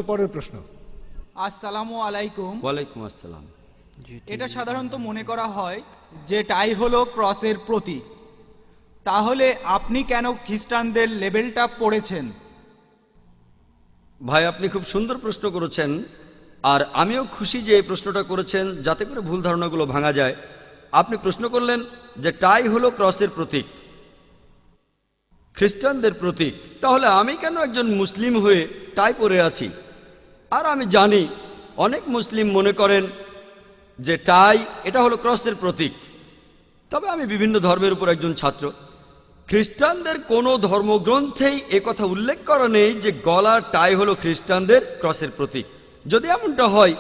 পরের প্রশ্ন। আসসালামু আলাইকুম। ওয়ালাইকুম আসসালাম। এটা সাধারণত মনে করা হয় যে টাই হলো ক্রসের প্রতীক, তাহলে আপনি কেন খ্রিস্টানদের লেবেলটা পড়েছেন? ভাই, আপনি খুব সুন্দর প্রশ্ন করেছেন, আর আমিও খুশি যে এই প্রশ্নটা করেছেন, যাতে করে ভুল ধারণাগুলো ভাঙা যায়। আপনি প্রশ্ন করলেন যে টাই হলো ক্রসের প্রতীক, খ্রিস্টানদের প্রতীক, তাহলে আমি কেন একজন মুসলিম হয়ে টাই পরে আছি? আর আমি জানি অনেক মুসলিম মনে করেন যে টাই এটা হলো ক্রসের প্রতীক। তবে আমি বিভিন্ন ধর্মের উপর একজন ছাত্র। খ্রিস্টানদের কোনো ধর্মগ্রন্থেই একথা উল্লেখ করা নেই যে গলার টাই হলো খ্রিস্টানদের ক্রসের প্রতীক। যদি এমনটা হয়,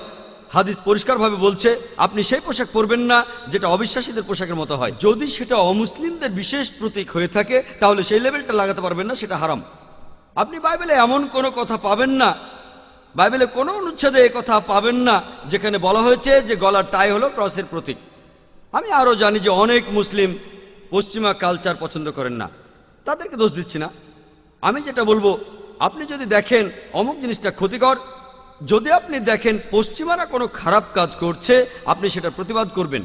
হাদিস পরিষ্কারভাবে বলছে আপনি সেই পোশাক পরবেন না যেটা অবিশ্বাসীদের পোশাকের মতো হয়। যদি সেটা অমুসলিমদের বিশেষ প্রতীক হয়ে থাকে, তাহলে সেই লেভেলটা লাগাতে পারবেন না, সেটা হারাম। আপনি বাইবেলে এমন কোনো কথা পাবেন না, বাইবেলে কোনো অনুচ্ছেদে কথা পাবেন না যেখানে বলা হয়েছে যে গলার টাই হলো ক্রসের প্রতীক। আমি আরও জানি যে অনেক মুসলিম পশ্চিমা কালচার পছন্দ করেন না, তাদেরকে দোষ দিচ্ছি না। আমি যেটা বলবো, আপনি যদি দেখেন অমুক জিনিসটা ক্ষতিকর, যদি আপনি দেখেন পশ্চিমারা কোনো খারাপ কাজ করছে, আপনি সেটা প্রতিবাদ করবেন।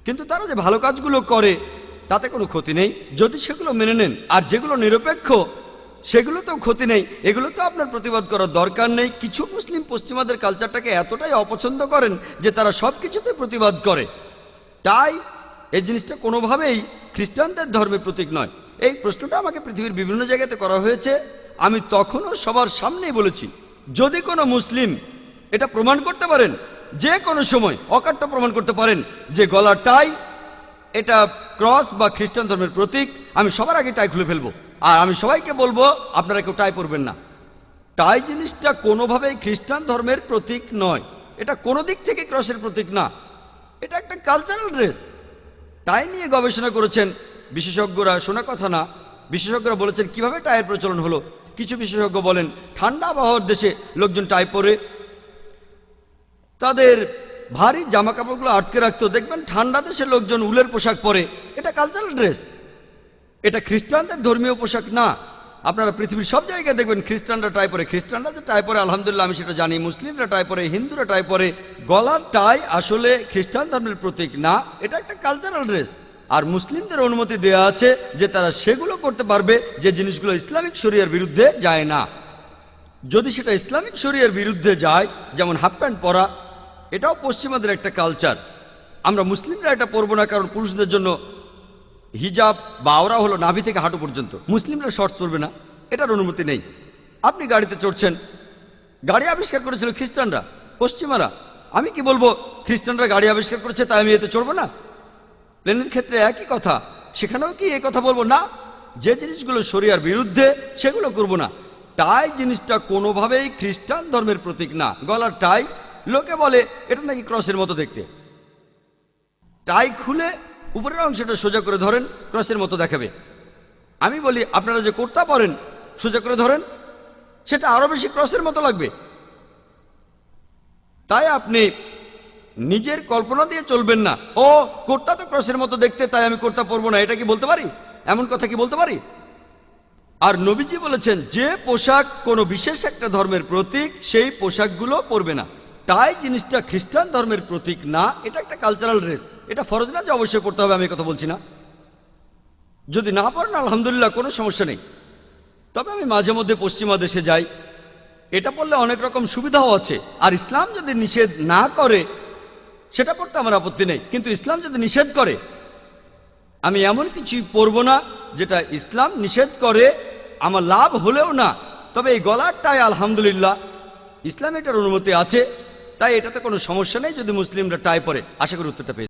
কিন্তু তারা যে ভালো কাজগুলো করে তাতে কোনো ক্ষতি নেই যদি সেগুলো মেনে নেন। আর যেগুলো নিরপেক্ষ সেগুলো তো ক্ষতি নেই, এগুলো তো আপনার প্রতিবাদ করার দরকার নেই। কিছু মুসলিম পশ্চিমাদের কালচারটাকে এতটাই অপছন্দ করেন যে তারা সব কিছুতে প্রতিবাদ করে। তাই এই জিনিসটা কোনোভাবেই খ্রিস্টানদের ধর্মের প্রতীক নয়। এই প্রশ্নটা আমাকে পৃথিবীর বিভিন্ন জায়গাতে করা হয়েছে, আমি তখনও সবার সামনেই বলেছি, যদি কোনো মুসলিম এটা প্রমাণ করতে পারেন, যে কোনো সময় অকাট্য প্রমাণ করতে পারেন যে গলার টাই এটা ক্রস বা খ্রিস্টান ধর্মের প্রতীক, আমি সবার আগে টাই খুলে ফেলবো। আর আমি সবাইকে বলবো আপনারা কেউ টাই পরবেন না। টাই জিনিসটা কোনোভাবেই খ্রিস্টান ধর্মের প্রতীক নয়, এটা কোনো দিক থেকে ক্রসের প্রতীক না, এটা একটা কালচারাল ড্রেস। টাই নিয়ে গবেষণা করেছেন বিশেষজ্ঞরা, শোনা কথা না। বিশেষজ্ঞরা বলেছেন কিভাবে টাইয়ের প্রচলন হলো। কিছু বিশেষজ্ঞ বলেন ঠান্ডা আবহাওয়ার দেশে লোকজন টাই পরে তাদের ভারী জামা কাপড়গুলো আটকে রাখতো। দেখবেন ঠান্ডা দেশে লোকজন উলের পোশাক পরে, এটা কালচারাল ড্রেস, এটা খ্রিস্টানদের ধর্মীয় পোশাক না। আপনারা পৃথিবীর সব জায়গায় দেখবেন খ্রিস্টানরা টাই পরে, খ্রিস্টানরা যে টাই পরে আলহামদুলিল্লাহ আমি সেটা জানি, মুসলিমরা টাই পরে, হিন্দুরা টাই পরে। গলার টাই আসলে খ্রিস্টান ধর্মের প্রতীক না, এটা একটা কালচারাল ড্রেস। আর মুসলিমদের অনুমতি দেওয়া আছে যে তারা সেগুলো করতে পারবে যে জিনিসগুলো ইসলামিক শরিয়ার বিরুদ্ধে যায় না। যদি সেটা ইসলামিক শরিয়ার বিরুদ্ধে যায়, যেমন হাফ প্যান্ট পরা, এটাও পশ্চিমাদের একটা কালচার। আমরা মুসলিমরা এটা পরবো না, কারণ পুরুষদের জন্য হিজাব বা আওরা হলো নাভি থেকে হাঁটু পর্যন্ত, মুসলিমরা শর্টস পরবে না, এটার অনুমতি নেই। আপনি গাড়িতে চড়ছেন, গাড়ি আবিষ্কার করেছিল খ্রিস্টানরা, পশ্চিমারা। আমি কি বলবো খ্রিস্টানরা গাড়ি আবিষ্কার করেছে তাই আমি এতে চড়বো না? প্লেনের ক্ষেত্রে একই কথা, সেখানেও কি এই কথা বলবো না? যে জিনিসগুলো শরিয়ার বিরুদ্ধে সেগুলো করব না। টাই জিনিসটা কোনোভাবেই খ্রিস্টান ধর্মের প্রতীক না। গলার টাই, লোকে বলে এটা নাকি ক্রসের মতো দেখতে। টাই খুলে উপরের অংশটা সোজা করে ধরেন, ক্রসের মতো দেখাবে। আমি বলি আপনারা যে কুর্তা পরেন সোজা করে ধরেন, সেটা আরো বেশি ক্রসের মতো লাগবে। তাই আপনি নিজের কল্পনা দিয়ে চলবেন না, ও কুর্তা তো ক্রসের মতো দেখতে তাই আমি কুর্তা পরবো না, এটা কি বলতে পারি? এমন কথা কি বলতে পারি? আর নবীজি বলেছেন যে পোশাক কোনো বিশেষ একটা ধর্মের প্রতীক, সেই পোশাকগুলো পরবে না। তাই জিনিসটা খ্রিস্টান ধর্মের প্রতীক না, এটা একটা কালচারাল ড্রেস। এটা ফরজ না যে অবশ্যই পড়তে হবে, আমি কথা বলছি না। যদি না পড়েন আলহামদুলিল্লাহ, কোনো সমস্যা নেই। তবে আমি মাঝে মধ্যে পশ্চিমা দেশে যাই, এটা পড়লে অনেক রকম সুবিধাও আছে। আর ইসলাম যদি নিষেধ না করে সেটা পড়তে আমার আপত্তি নেই, কিন্তু ইসলাম যদি নিষেধ করে, আমি এমন কিছুই পরবো না যেটা ইসলাম নিষেধ করে, আমার লাভ হলেও না। তবে এই গলারটাই আলহামদুলিল্লাহ ইসলাম এটার অনুমতি আছে, তাই এটাতে কোনো সমস্যা নেই যদি মুসলিমরা টাই পরে। আশা করি উত্তরটা পেয়েছি।